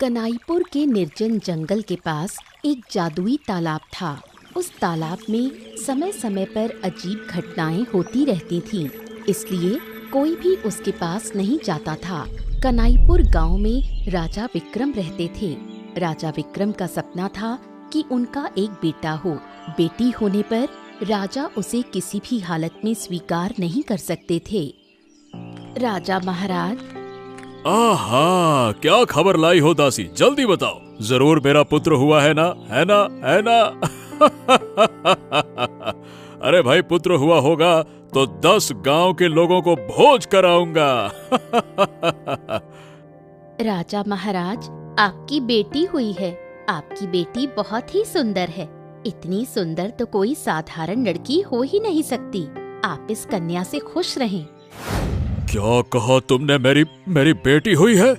कनाईपुर के निर्जन जंगल के पास एक जादुई तालाब था। उस तालाब में समय समय पर अजीब घटनाएं होती रहती थीं, इसलिए कोई भी उसके पास नहीं जाता था। कनाईपुर गांव में राजा विक्रम रहते थे। राजा विक्रम का सपना था कि उनका एक बेटा हो। बेटी होने पर राजा उसे किसी भी हालत में स्वीकार नहीं कर सकते थे। राजा महाराज। आहा, क्या खबर लाई हो दासी, जल्दी बताओ। जरूर मेरा पुत्र हुआ है ना, है ना, है ना? अरे भाई, पुत्र हुआ होगा तो 10 गांव के लोगों को भोज कराऊंगा। राजा महाराज, आपकी बेटी हुई है। आपकी बेटी बहुत ही सुंदर है। इतनी सुंदर तो कोई साधारण लड़की हो ही नहीं सकती। आप इस कन्या से खुश रहें। क्या कहा तुमने? मेरी बेटी हुई है?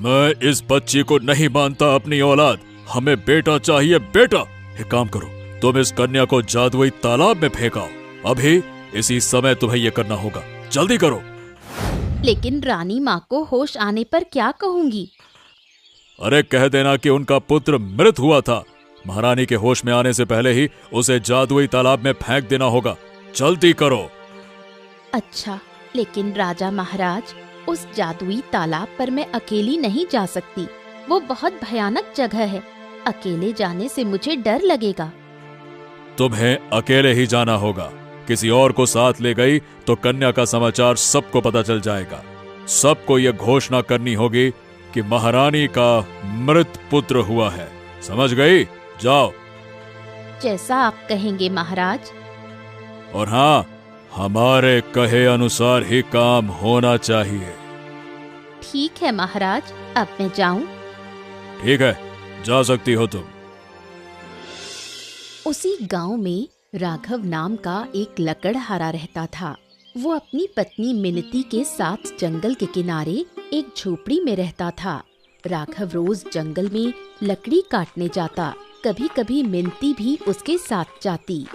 मैं इस बच्ची को नहीं मानता अपनी औलाद। हमें बेटा चाहिए, बेटा। एक काम करो, तुम इस कन्या को जादुई तालाब में फेंकाओ। अभी इसी समय तुम्हें ये करना होगा, जल्दी करो। लेकिन रानी माँ को होश आने पर क्या कहूँगी? अरे कह देना कि उनका पुत्र मृत हुआ था। महारानी के होश में आने से पहले ही उसे जादुई तालाब में फेंक देना होगा। जल्दी करो। अच्छा, लेकिन राजा महाराज, उस जादुई तालाब पर मैं अकेली नहीं जा सकती। वो बहुत भयानक जगह है। अकेले जाने से मुझे डर लगेगा। तुम्हें अकेले ही जाना होगा। किसी और को साथ ले गई तो कन्या का समाचार सबको पता चल जाएगा। सबको यह घोषणा करनी होगी कि महारानी का मृत पुत्र हुआ है। समझ गई? जाओ। जैसा आप कहेंगे महाराज। और हाँ, हमारे कहे अनुसार ही काम होना चाहिए। ठीक है महाराज, अब मैं जाऊं? ठीक है, जा सकती हो तुम। उसी गांव में राघव नाम का एक लकड़हारा रहता था। वो अपनी पत्नी मिनती के साथ जंगल के किनारे एक झोपड़ी में रहता था। राघव रोज जंगल में लकड़ी काटने जाता। कभी कभी मिनती भी उसके साथ जाती।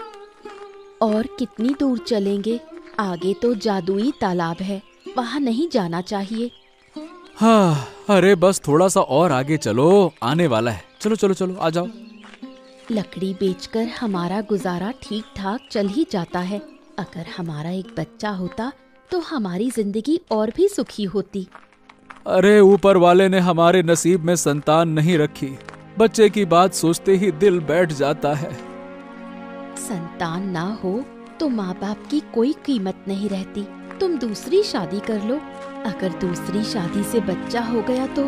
और कितनी दूर चलेंगे? आगे तो जादुई तालाब है, वहाँ नहीं जाना चाहिए। हाँ, अरे बस थोड़ा सा और आगे चलो, आने वाला है। चलो चलो चलो, आ जाओ। लकड़ी बेचकर हमारा गुजारा ठीक ठाक चल ही जाता है। अगर हमारा एक बच्चा होता तो हमारी जिंदगी और भी सुखी होती। अरे ऊपर वाले ने हमारे नसीब में संतान नहीं रखी। बच्चे की बात सोचते ही दिल बैठ जाता है। संतान ना हो तो माँ बाप की कोई कीमत नहीं रहती। तुम दूसरी शादी कर लो। अगर दूसरी शादी से बच्चा हो गया तो?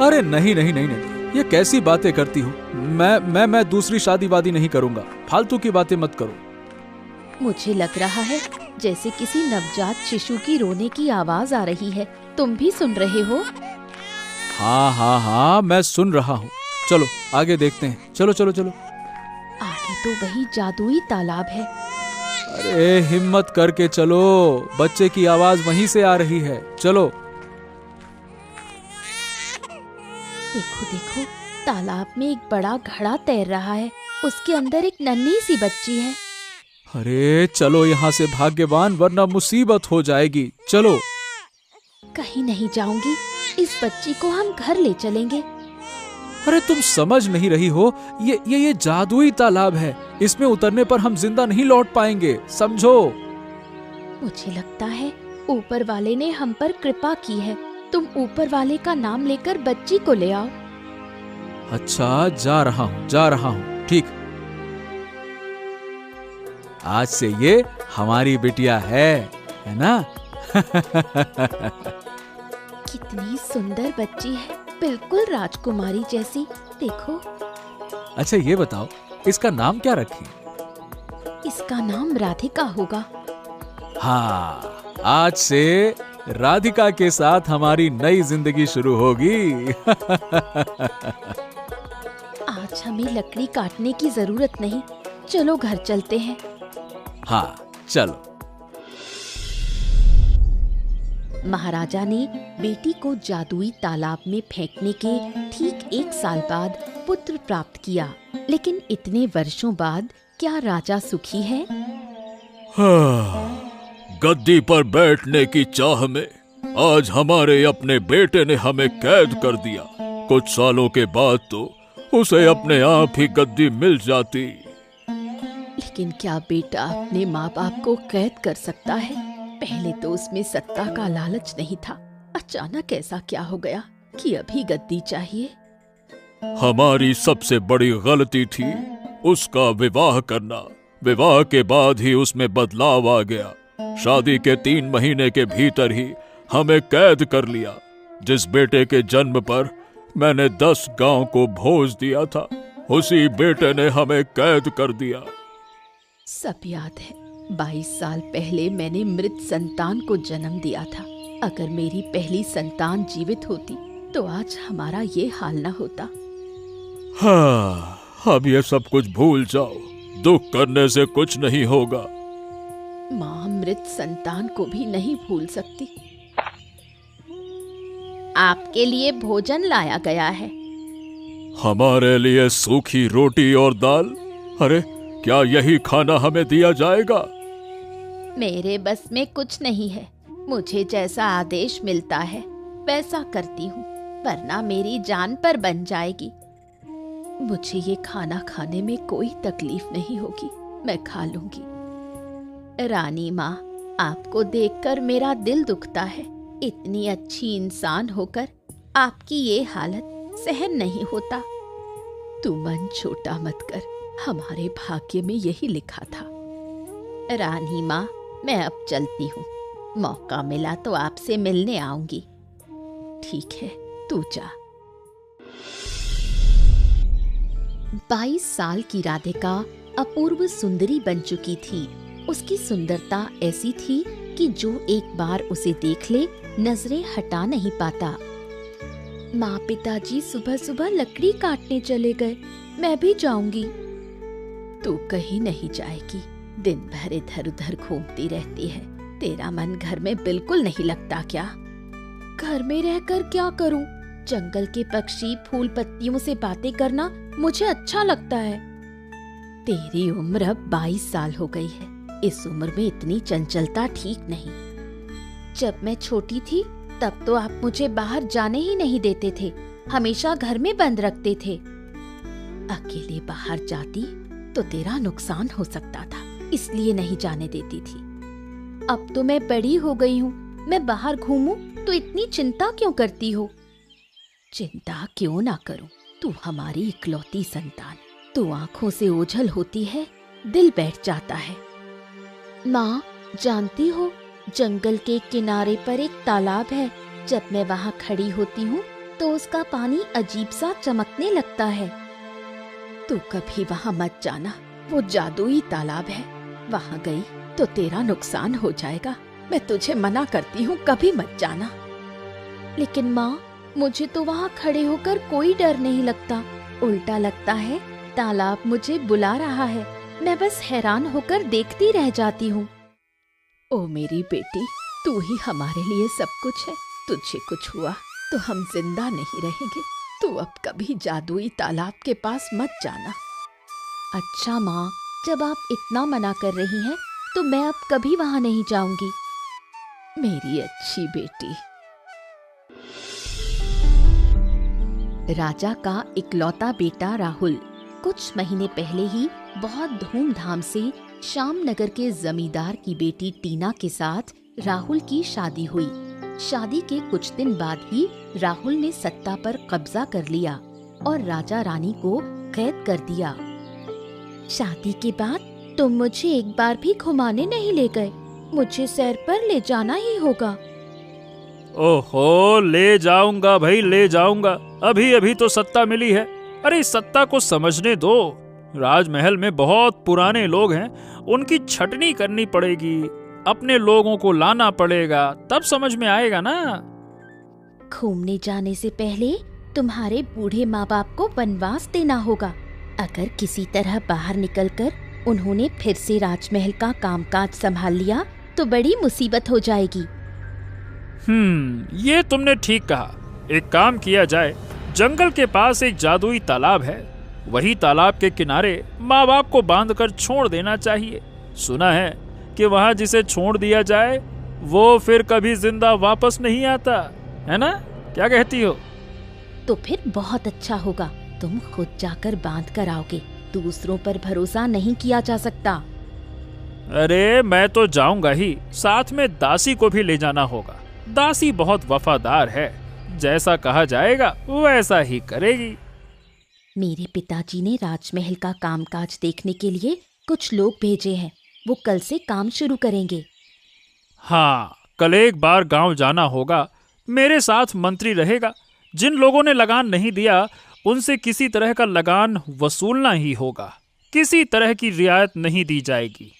अरे नहीं नहीं नहीं नहीं, ये कैसी बातें करती हो? मैं दूसरी शादी वादी नहीं करूंगा। फालतू की बातें मत करो। मुझे लग रहा है जैसे किसी नवजात शिशु की रोने की आवाज आ रही है। तुम भी सुन रहे हो? हाँ हाँ हाँ, मैं सुन रहा हूँ। चलो आगे देखते हैं। चलो चलो चलो। आगे तो वही जादुई तालाब है। अरे हिम्मत करके चलो, बच्चे की आवाज वहीं से आ रही है। चलो। देखो देखो, तालाब में एक बड़ा घड़ा तैर रहा है। उसके अंदर एक नन्ही सी बच्ची है। अरे चलो यहाँ से भाग्यवान, वरना मुसीबत हो जाएगी। चलो। कहीं नहीं जाऊंगी। इस बच्ची को हम घर ले चलेंगे। अरे तुम समझ नहीं रही हो, ये जादुई तालाब है। इसमें उतरने पर हम जिंदा नहीं लौट पाएंगे, समझो। मुझे लगता है ऊपर वाले ने हम पर कृपा की है। तुम ऊपर वाले का नाम लेकर बच्ची को ले आओ। अच्छा, जा रहा हूँ। ठीक, आज से ये हमारी बिटिया है ना? कितनी सुंदर बच्ची है, बिल्कुल राजकुमारी जैसी। देखो। अच्छा ये बताओ, इसका नाम क्या रखें? इसका नाम राधिका होगा। हाँ, आज से राधिका के साथ हमारी नई जिंदगी शुरू होगी। आज हमें लकड़ी काटने की जरूरत नहीं। चलो घर चलते हैं। हाँ चलो। महाराजा ने बेटी को जादुई तालाब में फेंकने के ठीक 1 साल बाद पुत्र प्राप्त किया। लेकिन इतने वर्षों बाद क्या राजा सुखी है? गद्दी पर बैठने की चाह में आज हमारे अपने बेटे ने हमें कैद कर दिया। कुछ सालों के बाद तो उसे अपने आप ही गद्दी मिल जाती। लेकिन क्या बेटा अपने माँ बाप को कैद कर सकता है? पहले तो उसमें सत्ता का लालच नहीं था, अचानक ऐसा क्या हो गया कि अभी गद्दी चाहिए? हमारी सबसे बड़ी गलती थी उसका विवाह करना। विवाह के बाद ही उसमें बदलाव आ गया। शादी के 3 महीने के भीतर ही हमें कैद कर लिया। जिस बेटे के जन्म पर मैंने 10 गांव को भोज दिया था, उसी बेटे ने हमें कैद कर दिया। सब याद है। 22 साल पहले मैंने मृत संतान को जन्म दिया था। अगर मेरी पहली संतान जीवित होती तो आज हमारा ये हाल न होता। हाँ, अब ये सब कुछ भूल जाओ। दुख करने से कुछ नहीं होगा। माँ मृत संतान को भी नहीं भूल सकती। आपके लिए भोजन लाया गया है। हमारे लिए सूखी रोटी और दाल? अरे, क्या यही खाना हमें दिया जाएगा? मेरे बस में कुछ नहीं है। मुझे जैसा आदेश मिलता है वैसा करती हूँ, वरना मेरी जान पर बन जाएगी। मुझे ये खाना खाने में कोई तकलीफ नहीं होगी, मैं खा लूंगी। रानी माँ, आपको देखकर मेरा दिल दुखता है। इतनी अच्छी इंसान होकर आपकी ये हालत सहन नहीं होता। तू मन छोटा मत कर, हमारे भाग्य में यही लिखा था। रानी माँ, मैं अब चलती हूँ। मौका मिला तो आपसे मिलने आऊंगी। ठीक है, तू जा। 22 साल की राधिका अपूर्व सुंदरी बन चुकी थी। उसकी सुंदरता ऐसी थी कि जो एक बार उसे देख ले नजरें हटा नहीं पाता। माँ पिताजी सुबह सुबह लकड़ी काटने चले गए, मैं भी जाऊंगी। तू कहीं नहीं जाएगी, दिन भर इधर उधर घूमती रहती है। तेरा मन घर में बिल्कुल नहीं लगता क्या? घर में रहकर क्या करूं? जंगल के पक्षी, फूल पत्तियों से बातें करना मुझे अच्छा लगता है। तेरी उम्र अब 22 साल हो गई है। इस उम्र में इतनी चंचलता ठीक नहीं। जब मैं छोटी थी तब तो आप मुझे बाहर जाने ही नहीं देते थे, हमेशा घर में बंद रखते थे। अकेले बाहर जाती तो तेरा नुकसान हो सकता था, इसलिए नहीं जाने देती थी। अब तो मैं बड़ी हो गई हूँ, मैं बाहर घूमूं तो इतनी चिंता क्यों करती हो? चिंता क्यों ना करूं, तू हमारी इकलौती संतान। तू आंखों से ओझल होती है, दिल बैठ जाता है। माँ, जानती हो जंगल के किनारे पर एक तालाब है। जब मैं वहाँ खड़ी होती हूँ तो उसका पानी अजीब सा चमकने लगता है। तू कभी वहाँ मत जाना, वो जादुई तालाब है। वहाँ गई तो तेरा नुकसान हो जाएगा। मैं तुझे मना करती हूँ, कभी मत जाना। लेकिन माँ, मुझे तो वहाँ खड़े होकर कोई डर नहीं लगता, उल्टा लगता है तालाब मुझे बुला रहा है। मैं बस हैरान होकर देखती रह जाती हूँ। ओ मेरी बेटी, तू ही हमारे लिए सब कुछ है। तुझे कुछ हुआ तो हम जिंदा नहीं रहेंगे। तू अब कभी जादुई तालाब के पास मत जाना। अच्छा माँ, जब आप इतना मना कर रही हैं तो मैं अब कभी वहाँ नहीं जाऊंगी। मेरी अच्छी बेटी। राजा का इकलौता बेटा राहुल। कुछ महीने पहले ही बहुत धूमधाम से श्याम नगर के जमींदार की बेटी टीना के साथ राहुल की शादी हुई। शादी के कुछ दिन बाद ही राहुल ने सत्ता पर कब्जा कर लिया और राजा रानी को कैद कर दिया। शादी के बाद तुम मुझे एक बार भी घुमाने नहीं ले गए। मुझे सैर पर ले जाना ही होगा। ओहो, ले जाऊंगा भाई, ले जाऊंगा। अभी अभी तो सत्ता मिली है। अरे इस सत्ता को समझने दो। राजमहल में बहुत पुराने लोग हैं, उनकी छटनी करनी पड़ेगी। अपने लोगों को लाना पड़ेगा, तब समझ में आएगा ना। घूमने जाने से पहले तुम्हारे बूढ़े माँ बाप को वनवास देना होगा। अगर किसी तरह बाहर निकलकर उन्होंने फिर से राजमहल का कामकाज संभाल लिया तो बड़ी मुसीबत हो जाएगी। ये तुमने ठीक कहा। एक काम किया जाए, जंगल के पास एक जादुई तालाब है, वही तालाब के किनारे माँ बाप को बांधकर छोड़ देना चाहिए। सुना है कि वहाँ जिसे छोड़ दिया जाए वो फिर कभी जिंदा वापस नहीं आता, है ना? क्या कहती हो? तो फिर बहुत अच्छा होगा। तुम खुद जाकर बांध कर आओगे। दूसरों पर भरोसा नहीं किया जा सकता। अरे मैं तो जाऊंगा ही, साथ में दासी को भी ले जाना होगा। दासी बहुत वफादार है, जैसा कहा जाएगा वैसा ही करेगी। मेरे पिताजी ने राजमहल का कामकाज देखने के लिए कुछ लोग भेजे हैं। वो कल से काम शुरू करेंगे। हाँ, कल एक बार गांव जाना होगा। मेरे साथ मंत्री रहेगा। जिन लोगों ने लगान नहीं दिया उनसे किसी तरह का लगान वसूलना ही होगा। किसी तरह की रियायत नहीं दी जाएगी।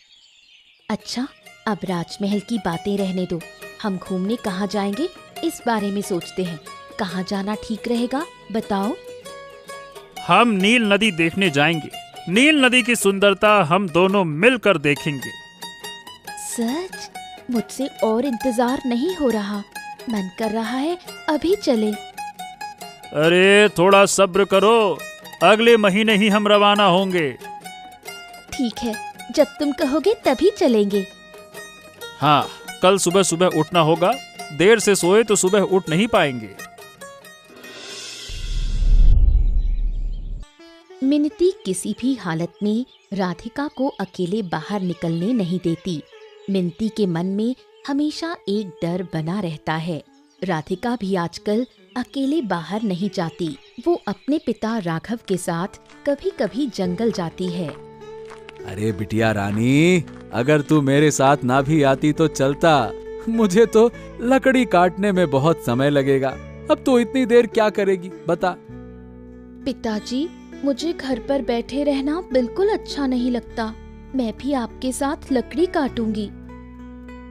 अच्छा, अब राजमहल की बातें रहने दो। हम घूमने कहाँ जाएंगे इस बारे में सोचते हैं। कहाँ जाना ठीक रहेगा बताओ। हम नील नदी देखने जाएंगे। नील नदी की सुंदरता हम दोनों मिलकर देखेंगे। सच? मुझसे और इंतजार नहीं हो रहा। मन कर रहा है अभी चले। अरे थोड़ा सब्र करो, अगले महीने ही हम रवाना होंगे। ठीक है, जब तुम कहोगे तभी चलेंगे। हाँ, कल सुबह सुबह उठना होगा। देर से सोए तो सुबह उठ नहीं पाएंगे। मिनती किसी भी हालत में राधिका को अकेले बाहर निकलने नहीं देती। मिनती के मन में हमेशा एक डर बना रहता है। राधिका भी आजकल अकेले बाहर नहीं जाती। वो अपने पिता राघव के साथ कभी कभी जंगल जाती है। अरे बिटिया रानी, अगर तू मेरे साथ ना भी आती तो चलता। मुझे तो लकड़ी काटने में बहुत समय लगेगा। अब तो इतनी देर क्या करेगी बता। पिताजी, मुझे घर पर बैठे रहना बिल्कुल अच्छा नहीं लगता। मैं भी आपके साथ लकड़ी काटूंगी।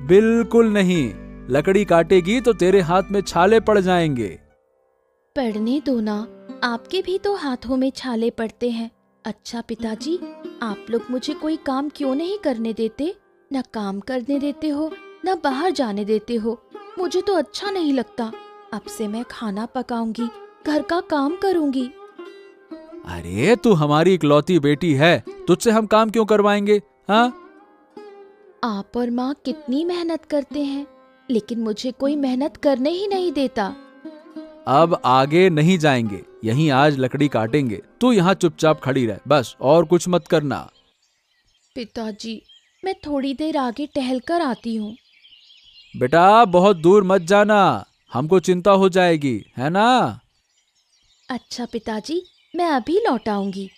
बिल्कुल नहीं, लकड़ी काटेगी तो तेरे हाथ में छाले पड़ जाएंगे। पढ़ने दो ना, आपके भी तो हाथों में छाले पड़ते हैं। अच्छा पिताजी, आप लोग मुझे कोई काम क्यों नहीं करने देते? न काम करने देते हो न बाहर जाने देते हो। मुझे तो अच्छा नहीं लगता। अब से मैं खाना पकाऊंगी, घर का काम करूंगी। अरे तू हमारी इकलौती बेटी है, तुझसे हम काम क्यों करवाएंगे? हाँ, आप और माँ कितनी मेहनत करते हैं, लेकिन मुझे कोई मेहनत करने ही नहीं देता। अब आगे नहीं जाएंगे, यहीं आज लकड़ी काटेंगे। तू यहाँ चुपचाप खड़ी रह बस, और कुछ मत करना। पिताजी, मैं थोड़ी देर आगे टहल कर आती हूँ। बेटा बहुत दूर मत जाना, हमको चिंता हो जाएगी, है ना? अच्छा पिताजी, मैं अभी लौट आऊंगी।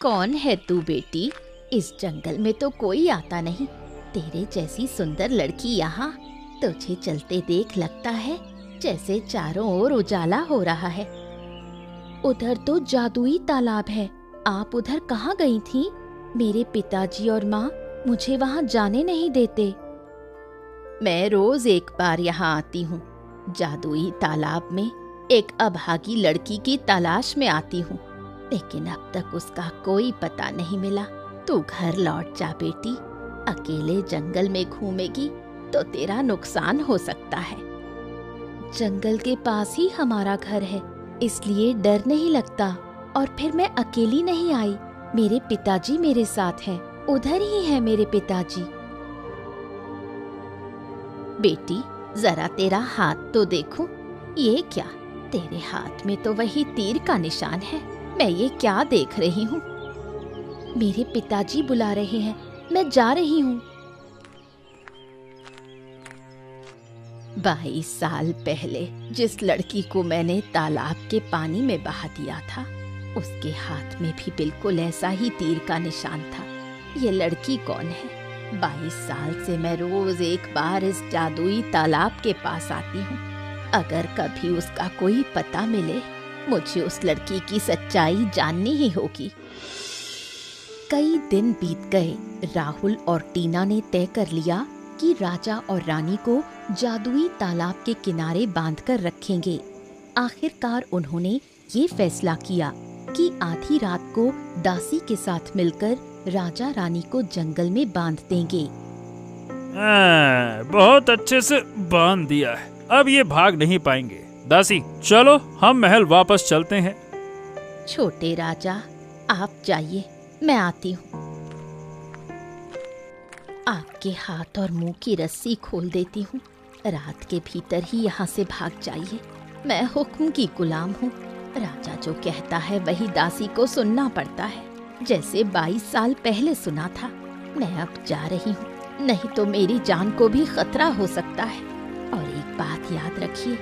कौन है तू बेटी? इस जंगल में तो कोई आता नहीं। तेरे जैसी सुंदर लड़की यहाँ। तुझे चलते देख लगता है जैसे चारों ओर उजाला हो रहा है। उधर तो जादुई तालाब है। आप उधर कहाँ गई थी? मेरे पिताजी और माँ मुझे वहाँ जाने नहीं देते। मैं रोज एक बार यहाँ आती हूँ। जादुई तालाब में एक अभागी लड़की की तलाश में आती हूँ, लेकिन अब तक उसका कोई पता नहीं मिला। तू घर लौट जा बेटी। अकेले जंगल में घूमेगी तो तेरा नुकसान हो सकता है। जंगल के पास ही हमारा घर है, इसलिए डर नहीं लगता। और फिर मैं अकेली नहीं आई, मेरे पिताजी मेरे साथ हैं। उधर ही है मेरे पिताजी। बेटी, जरा तेरा हाथ तो देखूं। ये क्या? तेरे हाथ में तो वही तीर का निशान है। मैं ये क्या देख रही हूँ? मेरे पिताजी बुला रहे हैं, मैं जा रही हूँ। 22 साल पहले जिस लड़की को मैंने तालाब के पानी में बहा दिया था, उसके हाथ में भी बिल्कुल ऐसा ही तीर का निशान था। ये लड़की कौन है? 22 साल से मैं रोज एक बार इस जादुई तालाब के पास आती हूँ। अगर कभी उसका कोई पता मिले, मुझे उस लड़की की सच्चाई जाननी ही होगी। कई दिन बीत गए। राहुल और टीना ने तय कर लिया कि राजा और रानी को जादुई तालाब के किनारे बांधकर रखेंगे। आखिरकार उन्होंने ये फैसला किया कि आधी रात को दासी के साथ मिलकर राजा रानी को जंगल में बांध देंगे। बहुत अच्छे से बांध दिया है, अब ये भाग नहीं पाएंगे। दासी, चलो हम महल वापस चलते हैं। छोटे राजा, आप जाइए, मैं आती हूँ। आपके हाथ और मुंह की रस्सी खोल देती हूँ। रात के भीतर ही यहाँ से भाग जाइए। मैं हुक्म की गुलाम हूँ। राजा जो कहता है वही दासी को सुनना पड़ता है, जैसे 22 साल पहले सुना था। मैं अब जा रही हूँ, नहीं तो मेरी जान को भी खतरा हो सकता है। और एक बात याद रखिए,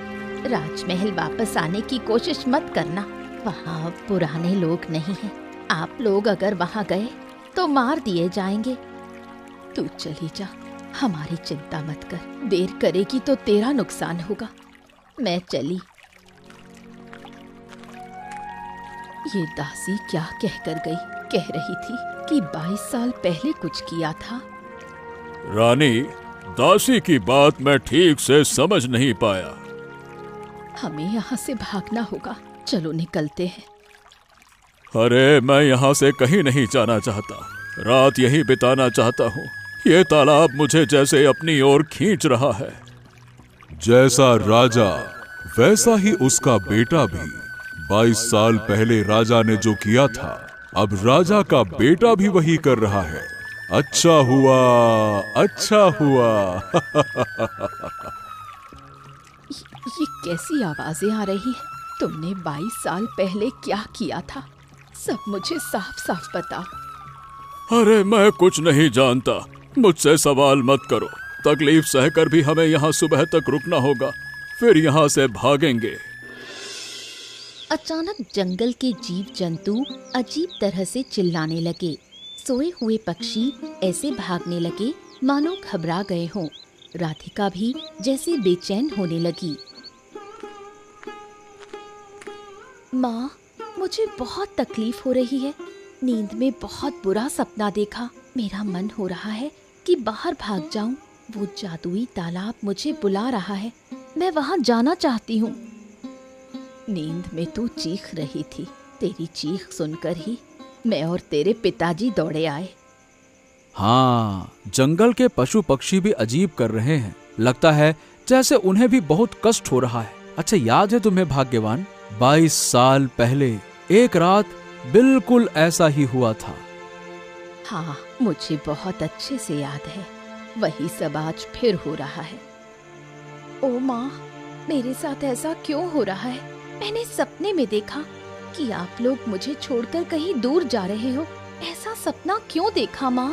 राजमहल वापस आने की कोशिश मत करना। वहाँ अब पुराने लोग नहीं हैं। आप लोग अगर वहाँ गए तो मार दिए जाएंगे। तू चली जा, हमारी चिंता मत कर। देर करेगी तो तेरा नुकसान होगा। मैं चली। ये दासी क्या कहकर गई? कह रही थी कि 22 साल पहले कुछ किया था। रानी, दासी की बात मैं ठीक से समझ नहीं पाया। हमें यहाँ से भागना होगा। चलो निकलते हैं। अरे मैं यहाँ से कहीं नहीं जाना चाहता। रात यहीं बिताना चाहता हूँ। ये तालाब मुझे जैसे अपनी ओर खींच रहा है। जैसा राजा वैसा ही उसका बेटा भी। 22 साल पहले राजा ने जो किया था, अब राजा का बेटा भी वही कर रहा है। अच्छा हुआ, अच्छा हुआ। ये कैसी आवाजें आ रही है? तुमने 22 साल पहले क्या किया था? सब मुझे साफ साफ बताओ। अरे मैं कुछ नहीं जानता। मुझसे सवाल मत करो। तकलीफ सहकर भी हमें यहाँ सुबह तक रुकना होगा, फिर यहाँ से भागेंगे। अचानक जंगल के जीव जंतु अजीब तरह से चिल्लाने लगे। सोए हुए पक्षी ऐसे भागने लगे मानो घबरा गए हों। राधिका भी जैसे बेचैन होने लगी। माँ, मुझे बहुत तकलीफ हो रही है। नींद में बहुत बुरा सपना देखा। मेरा मन हो रहा है कि बाहर भाग जाऊं। वो जादुई तालाब मुझे बुला रहा है। मैं वहां जाना चाहती हूँ। नींद में तू चीख रही थी। तेरी चीख सुनकर ही मैं और तेरे पिताजी दौड़े आए। हाँ, जंगल के पशु पक्षी भी अजीब कर रहे हैं। लगता है जैसे उन्हें भी बहुत कष्ट हो रहा है। अच्छा, याद है तुम्हें भाग्यवान, 22 साल पहले एक रात बिल्कुल ऐसा ही हुआ था। हाँ, मुझे बहुत अच्छे से याद है। वही सब आज फिर हो रहा है। ओ माँ, मेरे साथ ऐसा क्यों हो रहा है? मैंने सपने में देखा कि आप लोग मुझे छोड़कर कहीं दूर जा रहे हो। ऐसा सपना क्यों देखा माँ?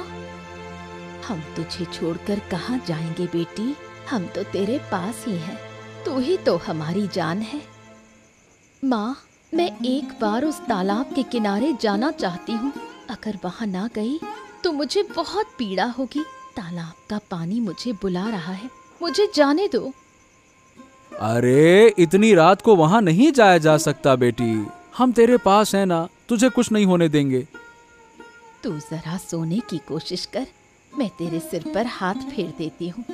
हम तुझे छोड़कर कहाँ जाएंगे बेटी? हम तो तेरे पास ही हैं। तू ही तो हमारी जान है। माँ, मैं एक बार उस तालाब के किनारे जाना चाहती हूँ। अगर वहाँ ना गई तो मुझे बहुत पीड़ा होगी। तालाब का पानी मुझे बुला रहा है। मुझे जाने दो। अरे, इतनी रात को वहां नहीं जाया जा सकता बेटी। हम तेरे पास हैं ना, तुझे कुछ नहीं होने देंगे। तू जरा सोने की कोशिश कर। मैं तेरे सिर पर हाथ फेर देती हूँ।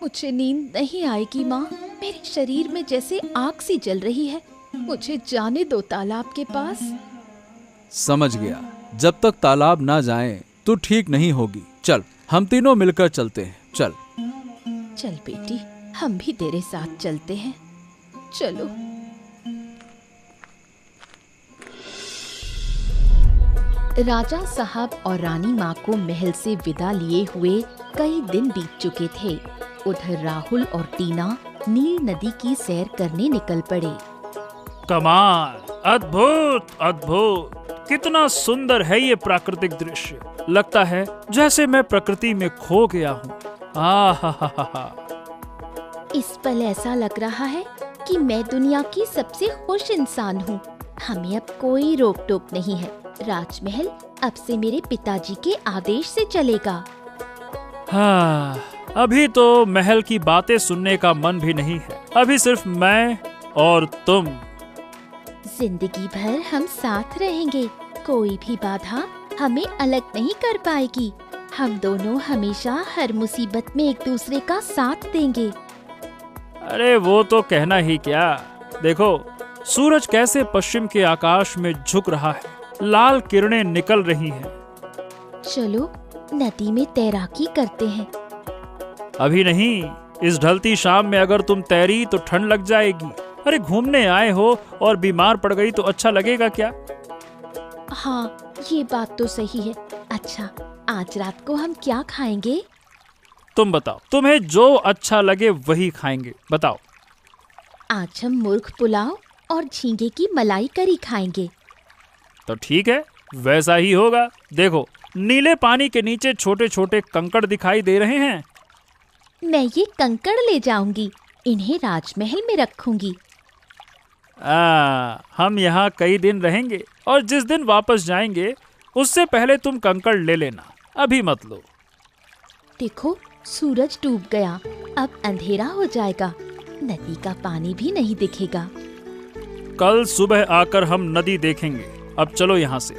मुझे नींद नहीं आएगी माँ। मेरे शरीर में जैसे आग सी जल रही है। मुझे जाने दो तालाब के पास। समझ गया। जब तक तालाब ना जाएं, तो ठीक नहीं होगी। चल, हम तीनों मिलकर चलते हैं। चल चल बेटी, हम भी तेरे साथ चलते हैं। चलो। राजा साहब और रानी माँ को महल से विदा लिए हुए कई दिन बीत चुके थे। उधर राहुल और टीना नील नदी की सैर करने निकल पड़े। कमाल, अद्भुत अद्भुत, कितना सुंदर है ये प्राकृतिक दृश्य। लगता है जैसे मैं प्रकृति में खो गया हूँ। इस पल ऐसा लग रहा है कि मैं दुनिया की सबसे खुश इंसान हूँ। हमें अब कोई रोक टोक नहीं है। राजमहल अब से मेरे पिताजी के आदेश से चलेगा। हाँ, अभी तो महल की बातें सुनने का मन भी नहीं है। अभी सिर्फ मैं और तुम। जिंदगी भर हम साथ रहेंगे। कोई भी बाधा हमें अलग नहीं कर पाएगी। हम दोनों हमेशा हर मुसीबत में एक दूसरे का साथ देंगे। अरे वो तो कहना ही क्या। देखो, सूरज कैसे पश्चिम के आकाश में झुक रहा है। लाल किरणें निकल रही हैं। चलो नदी में तैराकी करते हैं। अभी नहीं, इस ढलती शाम में अगर तुम तैरी तो ठंड लग जाएगी। अरे घूमने आए हो और बीमार पड़ गई तो अच्छा लगेगा क्या? हाँ, ये बात तो सही है। अच्छा, आज रात को हम क्या खाएंगे? तुम बताओ, तुम्हें जो अच्छा लगे वही खाएंगे, बताओ। आज हम मुर्ग पुलाव और झींगे की मलाई करी खाएंगे। तो ठीक है, वैसा ही होगा। देखो, नीले पानी के नीचे छोटे छोटे कंकड़ दिखाई दे रहे हैं। मैं ये कंकड़ ले जाऊंगी, इन्हें राजमहल में रखूंगी। हम यहाँ कई दिन रहेंगे और जिस दिन वापस जाएंगे उससे पहले तुम कंकड़ ले लेना, अभी मत लो। देखो, सूरज डूब गया, अब अंधेरा हो जाएगा, नदी का पानी भी नहीं दिखेगा। कल सुबह आकर हम नदी देखेंगे। अब चलो यहाँ से।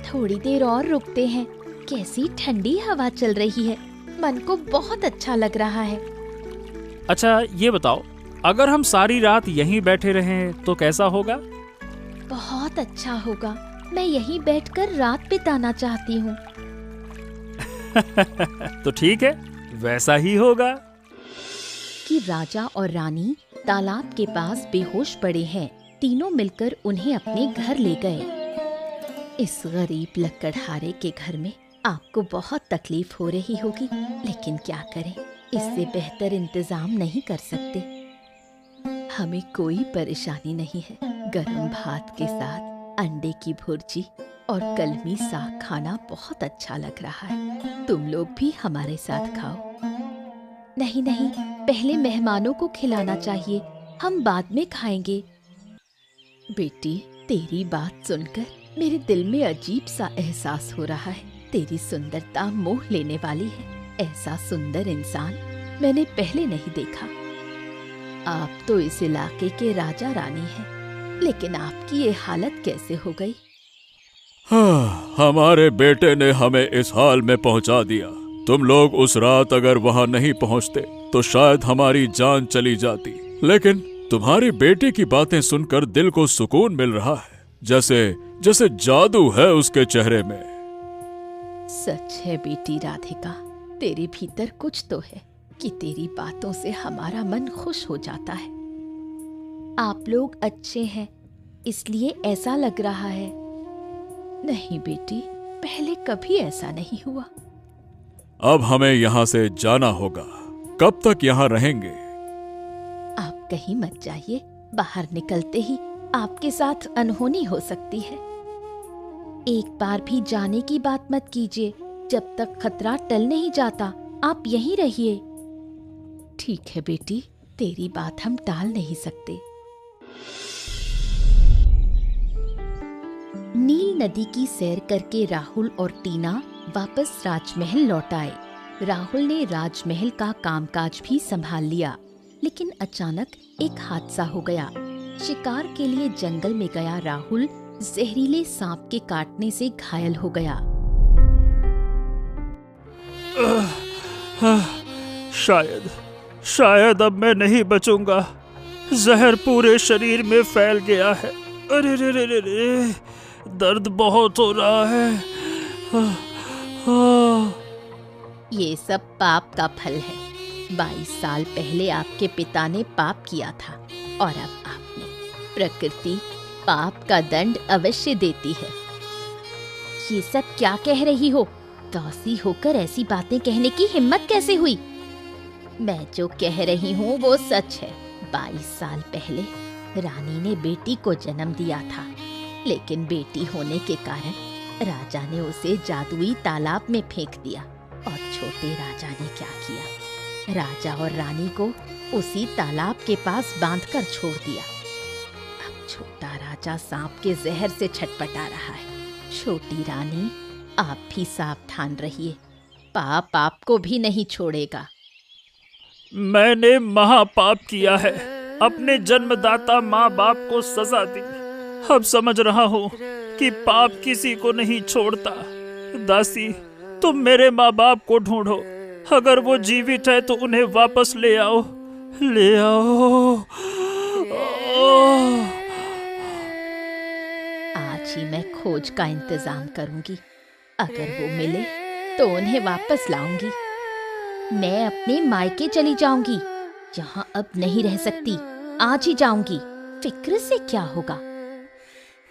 थोड़ी देर और रुकते हैं, कैसी ठंडी हवा चल रही है, मन को बहुत अच्छा लग रहा है। अच्छा ये बताओ, अगर हम सारी रात यहीं बैठे रहें तो कैसा होगा? बहुत अच्छा होगा, मैं यहीं बैठकर रात बिताना चाहती हूँ। तो ठीक है, वैसा ही होगा। कि राजा और रानी तालाब के पास बेहोश पड़े हैं। तीनों मिलकर उन्हें अपने घर ले गए। इस गरीब लकड़हारे के घर में आपको बहुत तकलीफ हो रही होगी, लेकिन क्या करें, इससे बेहतर इंतजाम नहीं कर सकते। हमें कोई परेशानी नहीं है। गरम भात के साथ अंडे की भुर्जी और कलमी साग खाना बहुत अच्छा लग रहा है। तुम लोग भी हमारे साथ खाओ। नहीं नहीं, पहले मेहमानों को खिलाना चाहिए, हम बाद में खाएंगे। बेटी, तेरी बात सुनकर मेरे दिल में अजीब सा एहसास हो रहा है। तेरी सुंदरता मोह लेने वाली है। ऐसा सुंदर इंसान मैंने पहले नहीं देखा। आप तो इस इलाके के राजा रानी हैं, लेकिन आपकी ये हालत कैसे हो गई? हाँ, हमारे बेटे ने हमें इस हाल में पहुंचा दिया। तुम लोग उस रात अगर वहां नहीं पहुंचते तो शायद हमारी जान चली जाती। लेकिन तुम्हारी बेटी की बातें सुनकर दिल को सुकून मिल रहा है, जैसे जैसे जादू है उसके चेहरे में। सच है बेटी राधिका, तेरे भीतर कुछ तो है कि तेरी बातों से हमारा मन खुश हो जाता है। आप लोग अच्छे हैं, इसलिए ऐसा लग रहा है। नहीं बेटी, पहले कभी ऐसा नहीं हुआ। अब हमें यहाँ से जाना होगा। कब तक यहाँ रहेंगे? आप कहीं मत जाइए, बाहर निकलते ही आपके साथ अनहोनी हो सकती है। एक बार भी जाने की बात मत कीजिए, जब तक खतरा टल नहीं जाता। आप यहीं रहिए। ठीक है बेटी, तेरी बात हम टाल नहीं सकते। नील नदी की सैर करके राहुल और टीना वापस राजमहल लौट आए। राहुल ने राजमहल का कामकाज भी संभाल लिया, लेकिन अचानक एक हादसा हो गया। शिकार के लिए जंगल में गया राहुल जहरीले सांप के काटने से घायल हो गया। शायद अब मैं नहीं बचूंगा। जहर पूरे शरीर में फैल गया है। अरे रे रे रे रे, दर्द बहुत हो रहा है। ये सब पाप का फल है। 22 साल पहले आपके पिता ने पाप किया था और अब आपने। प्रकृति पाप का दंड अवश्य देती है। ये सब क्या कह रही हो? दासी होकर ऐसी बातें कहने की हिम्मत कैसे हुई? मैं जो कह रही हूँ वो सच है। 22 साल पहले रानी ने बेटी को जन्म दिया था, लेकिन बेटी होने के कारण राजा ने उसे जादुई तालाब में फेंक दिया। और छोटे राजा ने क्या किया? राजा और रानी को उसी तालाब के पास बांधकर छोड़ दिया। अब छोटा राजा सांप के जहर से छटपटा रहा है। छोटी रानी, आप भी सावधान रहिए, पाप आपको भी नहीं छोड़ेगा। मैंने महापाप किया है, अपने जन्मदाता माँ बाप को सजा दी। अब समझ रहा हूँ कि पाप किसी को नहीं छोड़ता। दासी, तुम मेरे माँ बाप को ढूंढो। अगर वो जीवित है तो उन्हें वापस ले आओ, ले आओ। आज ही मैं खोज का इंतजाम करूंगी। अगर वो मिले तो उन्हें वापस लाऊंगी। मैं अपने मायके चली जाऊंगी, यहाँ अब नहीं रह सकती। आज ही जाऊंगी, फिक्र से क्या होगा।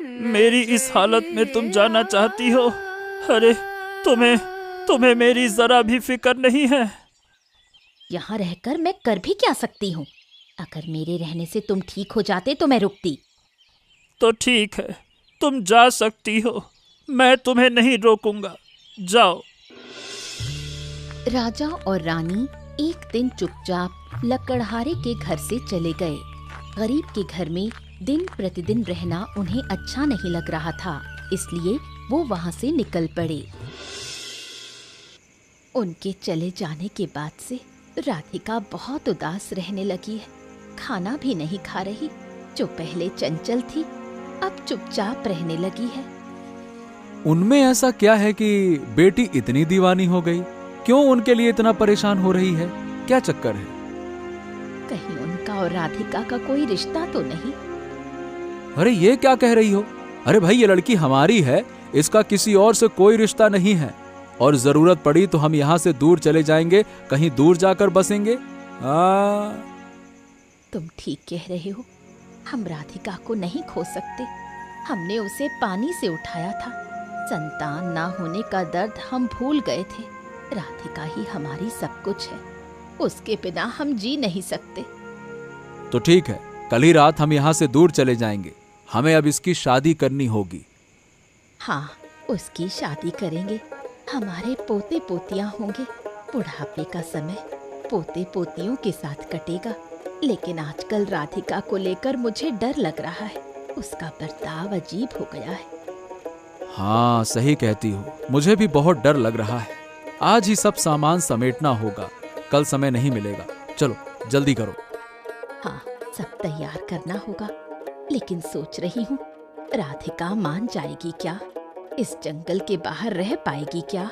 मेरी इस हालत में तुम जाना चाहती हो? अरे तुम्हें मेरी जरा भी फिक्र नहीं है? यहाँ रहकर मैं कर भी क्या सकती हूँ? अगर मेरे रहने से तुम ठीक हो जाते तो मैं रुकती। तो ठीक है, तुम जा सकती हो, मैं तुम्हें नहीं रोकूंगा, जाओ। राजा और रानी एक दिन चुपचाप लकड़हारे के घर से चले गए। गरीब के घर में दिन प्रतिदिन रहना उन्हें अच्छा नहीं लग रहा था, इसलिए वो वहां से निकल पड़े। उनके चले जाने के बाद से राधिका बहुत उदास रहने लगी है। खाना भी नहीं खा रही। जो पहले चंचल थी अब चुपचाप रहने लगी है। उनमें ऐसा क्या है कि बेटी इतनी दीवानी हो गई? क्यों उनके लिए इतना परेशान हो रही है? क्या चक्कर है? कहीं उनका और राधिका का कोई रिश्ता तो नहीं? अरे ये क्या कह रही हो? अरे भाई, ये लड़की हमारी है, इसका किसी और से कोई रिश्ता नहीं है। और जरूरत पड़ी तो हम यहाँ से दूर चले जाएंगे, कहीं दूर जाकर बसेंगे। तुम ठीक कह रहे हो। हम राधिका को नहीं खो सकते। हमने उसे पानी से उठाया था। संतान ना होने का दर्द हम भूल गए थे। राधिका ही हमारी सब कुछ है। उसके बिना हम जी नहीं सकते। तो ठीक है, कल ही रात हम यहाँ से दूर चले जाएंगे। हमें अब इसकी शादी करनी होगी। हाँ, उसकी शादी करेंगे। हमारे पोते पोतियां होंगे। बुढ़ापे का समय पोते पोतियों के साथ कटेगा। लेकिन आजकल राधिका को लेकर मुझे डर लग रहा है। उसका बर्ताव अजीब हो गया है। हाँ, सही कहती हो, मुझे भी बहुत डर लग रहा है। आज ही सब सामान समेटना होगा, कल समय नहीं मिलेगा। चलो जल्दी करो। हाँ, सब तैयार करना होगा। लेकिन सोच रही हूँ, राधिका मान जाएगी क्या? इस जंगल के बाहर रह पाएगी क्या?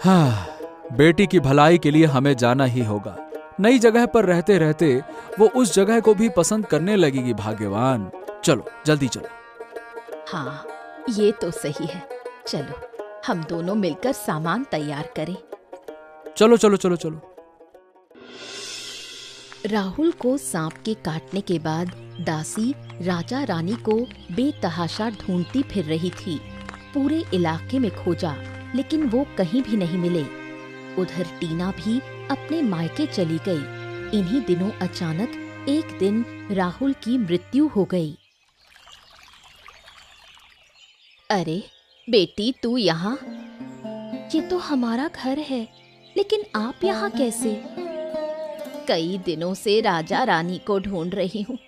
हाँ, बेटी की भलाई के लिए हमें जाना ही होगा। नई जगह पर रहते रहते वो उस जगह को भी पसंद करने लगेगी। भाग्यवान। चलो जल्दी चलो। हाँ, ये तो सही है। चलो हम दोनों मिलकर सामान तैयार करें। चलो चलो चलो चलो। राहुल को सांप के काटने के बाद दासी राजा रानी को बेतहाशा ढूंढती फिर रही थी। पूरे इलाके में खोजा, लेकिन वो कहीं भी नहीं मिले। उधर टीना भी अपने मायके चली गई। इन्हीं दिनों अचानक एक दिन राहुल की मृत्यु हो गई। अरे बेटी, तू यहाँ? ये तो हमारा घर है, लेकिन आप यहाँ कैसे? कई दिनों से राजा रानी को ढूंढ रही हूँ।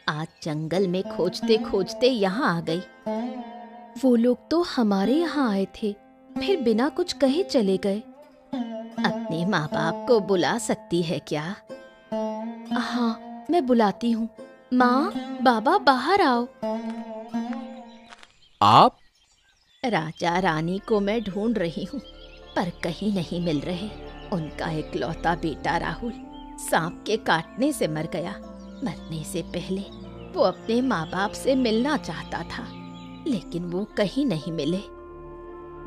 आज जंगल में खोजते खोजते यहाँ आ गई। वो लोग तो हमारे यहाँ आए थे, फिर बिना कुछ कहे चले गए। अपने माँ बाप को बुला सकती है क्या? हाँ, मैं बुलाती हूँ। माँ, बाबा, बाहर आओ। आप? राजा रानी को मैं ढूंढ रही हूँ, पर कहीं नहीं मिल रहे। उनका इकलौता बेटा राहुल सांप के काटने से मर गया। मरने से पहले वो अपने माँ बाप से मिलना चाहता था, लेकिन वो कहीं नहीं मिले।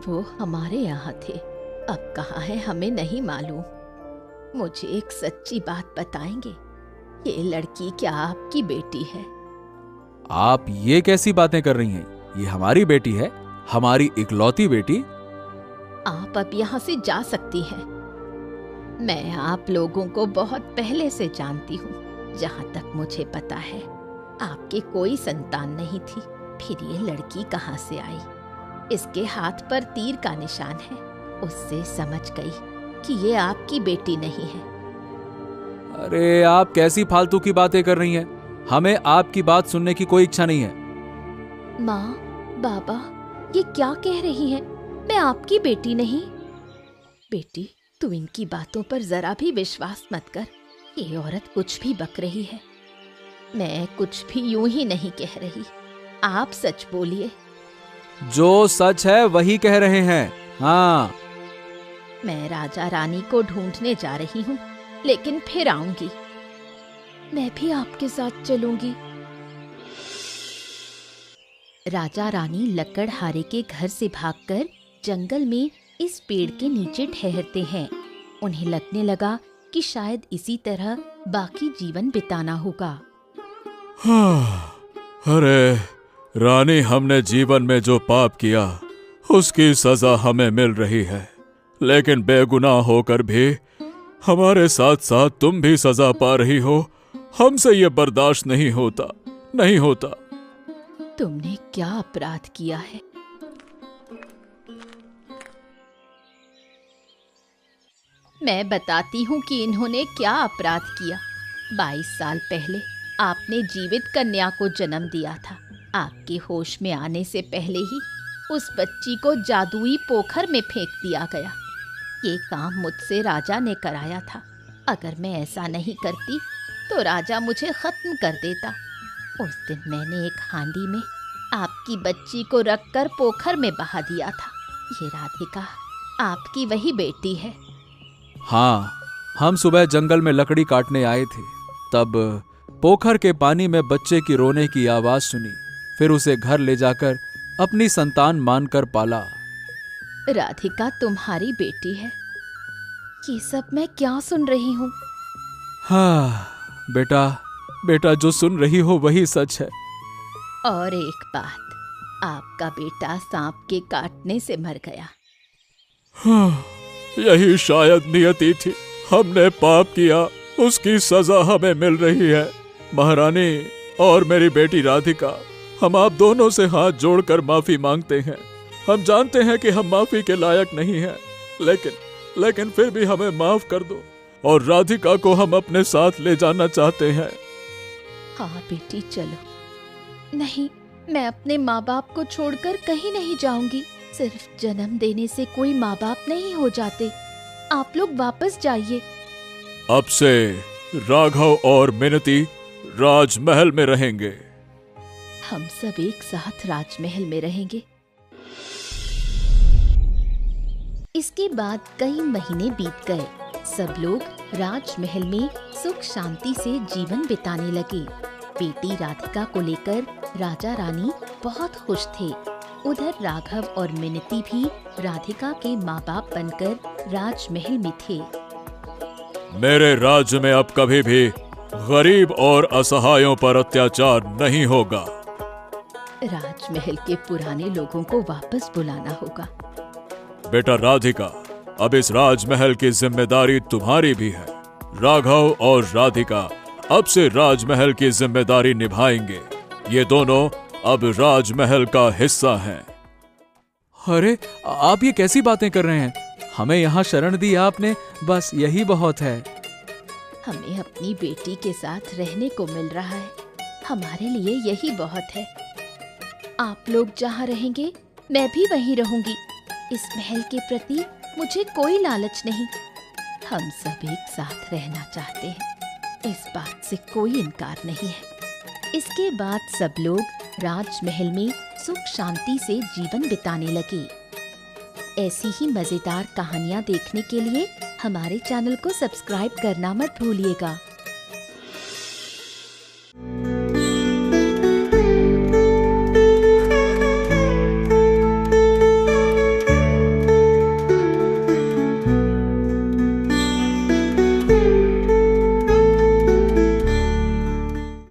वो हमारे यहाँ थे, अब कहाँ है हमें नहीं मालूम। मुझे एक सच्ची बात बताएंगे, ये लड़की क्या आपकी बेटी है? आप ये कैसी बातें कर रही हैं? ये हमारी बेटी है, हमारी इकलौती बेटी। आप अब यहाँ से जा सकती हैं। मैं आप लोगों को बहुत पहले से जानती हूँ। जहाँ तक मुझे पता है, आपके कोई संतान नहीं थी। फिर ये लड़की कहाँ से आई? इसके हाथ पर तीर का निशान है। उससे समझ गई कि ये आपकी बेटी नहीं है। अरे आप कैसी फालतू की बातें कर रही हैं? हमें आपकी बात सुनने की कोई इच्छा नहीं है। माँ, बाबा, ये क्या कह रही हैं? मैं आपकी बेटी नहीं। बेटी, तू इनकी बातों पर जरा भी विश्वास मत कर। ये औरत कुछ भी बक रही है। मैं कुछ भी यूं ही नहीं कह रही। आप सच बोलिए। जो सच है वही कह रहे हैं। हाँ, मैं राजा रानी को ढूंढने जा रही हूँ, लेकिन फिर आऊंगी। मैं भी आपके साथ चलूंगी। राजा रानी लकड़हारे के घर से भागकर जंगल में इस पेड़ के नीचे ठहरते हैं। उन्हें लगने लगा कि शायद इसी तरह बाकी जीवन बिताना होगा। अरे रानी, हमने जीवन में जो पाप किया उसकी सजा हमें मिल रही है, लेकिन बेगुनाह होकर भी हमारे साथ साथ तुम भी सजा पा रही हो। हमसे ये बर्दाश्त नहीं होता, नहीं होता। तुमने क्या अपराध किया है? मैं बताती हूँ कि इन्होंने क्या अपराध किया। 22 साल पहले आपने जीवित कन्या को जन्म दिया था। आपके होश में आने से पहले ही उस बच्ची को जादुई पोखर में फेंक दिया गया। ये काम मुझसे राजा ने कराया था। अगर मैं ऐसा नहीं करती तो राजा मुझे खत्म कर देता। उस दिन मैंने एक हांडी में आपकी बच्ची को रखकर पोखर में बहा दिया था। ये राधिका आपकी वही बेटी है। हाँ, हम सुबह जंगल में लकड़ी काटने आए थे, तब पोखर के पानी में बच्चे की रोने की आवाज सुनी। फिर उसे घर ले जाकर अपनी संतान मानकर पाला। राधिका तुम्हारी बेटी है। ये सब मैं क्या सुन रही हूँ? हाँ बेटा, बेटा जो सुन रही हो वही सच है। और एक बात, आपका बेटा सांप के काटने से मर गया। हाँ, यही शायद नियति थी। हमने पाप किया, उसकी सजा हमें मिल रही है। महारानी और मेरी बेटी राधिका, हम आप दोनों से हाथ जोड़कर माफी मांगते हैं। हम जानते हैं कि हम माफी के लायक नहीं हैं, लेकिन फिर भी हमें माफ कर दो और राधिका को हम अपने साथ ले जाना चाहते हैं। हाँ बेटी चलो। नहीं, मैं अपने माँ बाप को छोड़कर कहीं नहीं जाऊंगी। सिर्फ जन्म देने से कोई माँ बाप नहीं हो जाते। आप लोग वापस जाइए। अब से राघव और मिनती राजमहल में रहेंगे। हम सब एक साथ राजमहल में रहेंगे। इसके बाद कई महीने बीत गए। सब लोग राजमहल में सुख शांति से जीवन बिताने लगे। बेटी राधिका को लेकर राजा रानी बहुत खुश थे। उधर राघव और मिनती भी राधिका के माँ बाप बनकर राजमहल में थे। मेरे राज्य में अब कभी भी गरीब और असहायों पर अत्याचार नहीं होगा। राजमहल के पुराने लोगों को वापस बुलाना होगा। बेटा राधिका, अब इस राजमहल की जिम्मेदारी तुम्हारी भी है। राघव और राधिका अब से राजमहल की जिम्मेदारी निभाएंगे। ये दोनों अब राजमहल का हिस्सा हैं। अरे आप ये कैसी बातें कर रहे हैं? हमें यहाँ शरण दी आपने, बस यही बहुत है। हमें अपनी बेटी के साथ रहने को मिल रहा है। हमारे लिए यही बहुत है। आप लोग जहाँ रहेंगे मैं भी वहीं रहूंगी। इस महल के प्रति मुझे कोई लालच नहीं। हम सब एक साथ रहना चाहते हैं, इस बात से कोई इनकार नहीं है। इसके बाद सब लोग राजमहल में सुख शांति से जीवन बिताने लगे। ऐसी ही मजेदार कहानियाँ देखने के लिए हमारे चैनल को सब्सक्राइब करना मत भूलिएगा।